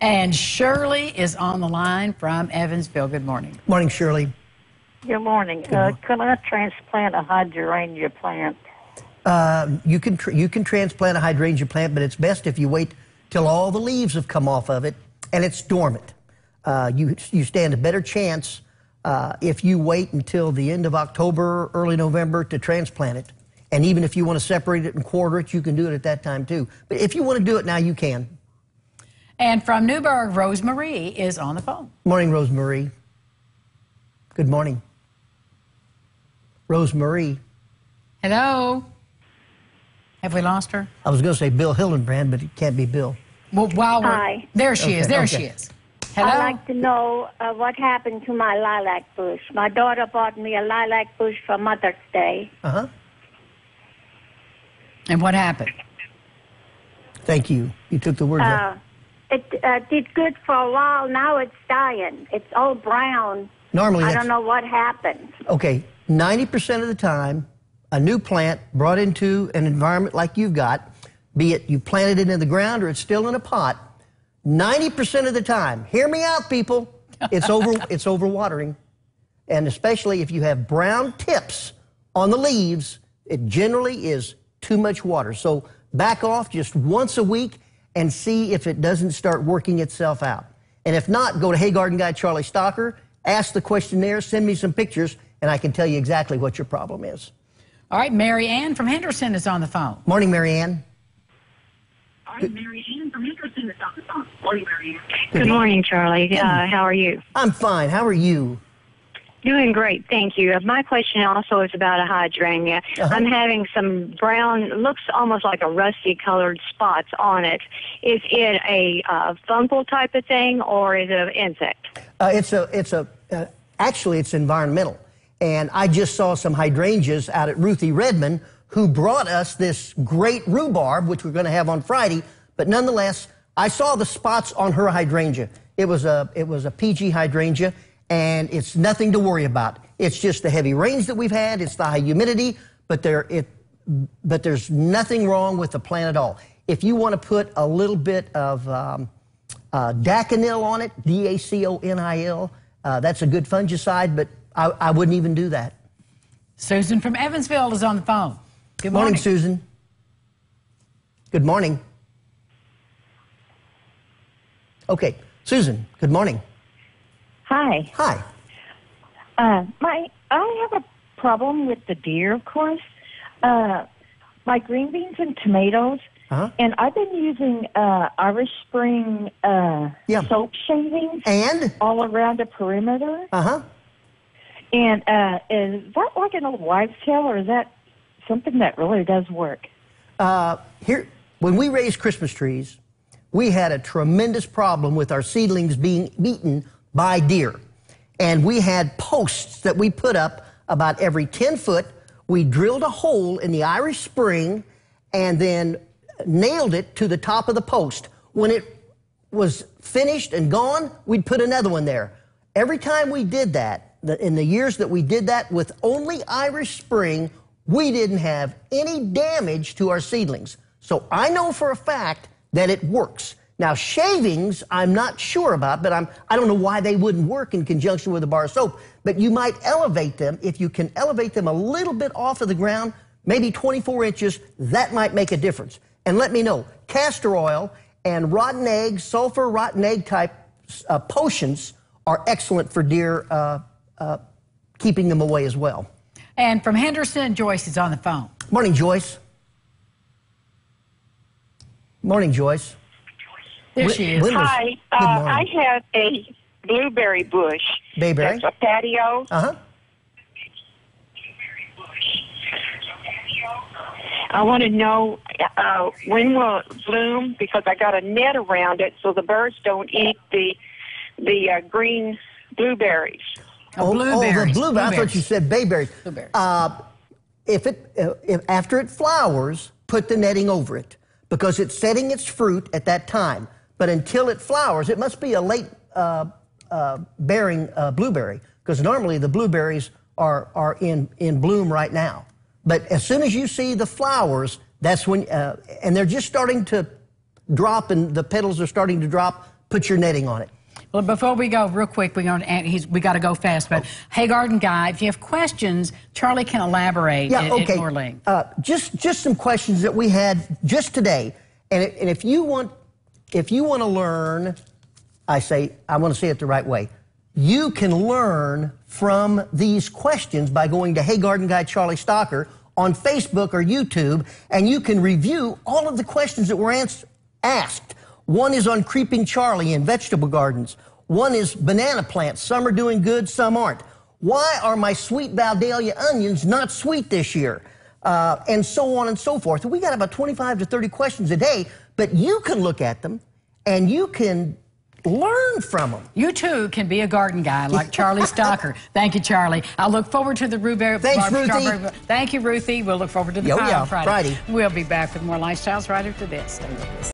And Shirley is on the line from Evansville. Good morning. Morning, Shirley. Good morning. Can I transplant a hydrangea plant? You can transplant a hydrangea plant, but it's best if you wait till all the leaves have come off of it and it's dormant. You stand a better chance if you wait until the end of October, early November to transplant it. And even if you want to separate it and quarter it, you can do it at that time too. But if you want to do it now, you can. And from Newburgh, Rosemarie is on the phone. Morning, Rosemarie. Good morning. Rosemarie. Hello. Have we lost her? I was going to say Bill Hildenbrand, but it can't be Bill. Well, Hi. There she is. There she is. Hello. I'd like to know what happened to my lilac bush. My daughter bought me a lilac bush for Mother's Day. Uh-huh. And what happened? Thank you. You took the words out. It did good for a while. Now it's dying. It's all brown. Normally, I don't know what happened. Okay, 90% of the time, a new plant brought into an environment like you've got, be it you planted it in the ground or it's still in a pot, 90% of the time, hear me out, people, it's overwatering. And especially if you have brown tips on the leaves, it generally is too much water. So back off just once a week and see if it doesn't start working itself out. And if not, go to Hey Garden Guy Charlie Stocker, ask the questionnaire, send me some pictures, and I can tell you exactly what your problem is. All right, Mary Ann from Henderson is on the phone. Morning, Mary Ann. Mary Ann from Henderson is on the phone. Morning, Mary Ann. Good morning, Charlie. How are you? I'm fine. How are you? Doing great, thank you. My question also is about a hydrangea. I'm having some brown, looks almost like a rusty colored spots on it. Is it a fungal type of thing or is it an insect? Actually, it's environmental. And I just saw some hydrangeas out at Ruthie Redmond who brought us this great rhubarb, which we're going to have on Friday. But nonetheless, I saw the spots on her hydrangea. It was a PG hydrangea, and it's nothing to worry about. It's just the heavy rains that we've had. It's the high humidity, but there's nothing wrong with the plant at all. If you want to put a little bit of Daconil on it, Daconil, that's a good fungicide, but I wouldn't even do that. Susan from Evansville is on the phone. Good morning. Morning, Susan. Good morning. Okay, Susan, good morning. Hi. Hi. I have a problem with the deer, of course. My green beans and tomatoes, and I've been using Irish Spring soap shavings and all around the perimeter. And is that like an old wives' tale, or is that something that really does work? Here, when we raised Christmas trees, we had a tremendous problem with our seedlings being eaten by deer. And we had posts that we put up about every 10 foot. We drilled a hole in the Irish Spring and then nailed it to the top of the post. When it was finished and gone, we'd put another one there. Every time we did that, in the years that we did that with only Irish Spring, we didn't have any damage to our seedlings. So I know for a fact that it works. Now, shavings, I'm not sure about, but I don't know why they wouldn't work in conjunction with a bar of soap. But you might elevate them. If you can elevate them a little bit off of the ground, maybe 24 inches, that might make a difference. And let me know, castor oil and rotten egg, sulfur rotten egg type potions are excellent for deer, keeping them away as well. And from Henderson, Joyce is on the phone. Morning, Joyce. Morning, Joyce. There she is. Hi. I have a blueberry bush. Bayberry? That's a patio. I want to know when will it bloom, because I got a net around it so the birds don't eat the green blueberries. Blueberries. The blueberry. I thought you said bayberries. Blueberries. If after it flowers, put the netting over it, because it's setting its fruit at that time. But until it flowers, it must be a late bearing blueberry, because normally the blueberries are in bloom right now. But as soon as you see the flowers, that's when, and they're just starting to drop, and the petals are starting to drop, put your netting on it. Well, before we go, real quick, we got to go fast. But Hey Garden Guy, if you have questions, Charlie can elaborate. Yeah, okay. More length. Just some questions that we had just today, and if you want to learn, I want to say it the right way. You can learn from these questions by going to Hey Garden Guy Charlie Stocker on Facebook or YouTube, and you can review all of the questions that were asked. One is on creeping Charlie in vegetable gardens. One is banana plants. Some are doing good, some aren't. Why are my sweet Valdalia onions not sweet this year? And so on and so forth. We got about 25 to 30 questions a day, but you can look at them and you can learn from them. You too can be a garden guy like Charlie Stocker. Thank you, Charlie. I look forward to the Rhubarb. Thanks, Ruthie. Thank you, Ruthie. We'll look forward to the pie on Friday. Friday. We'll be back with more Lifestyles right after this. Stay with us.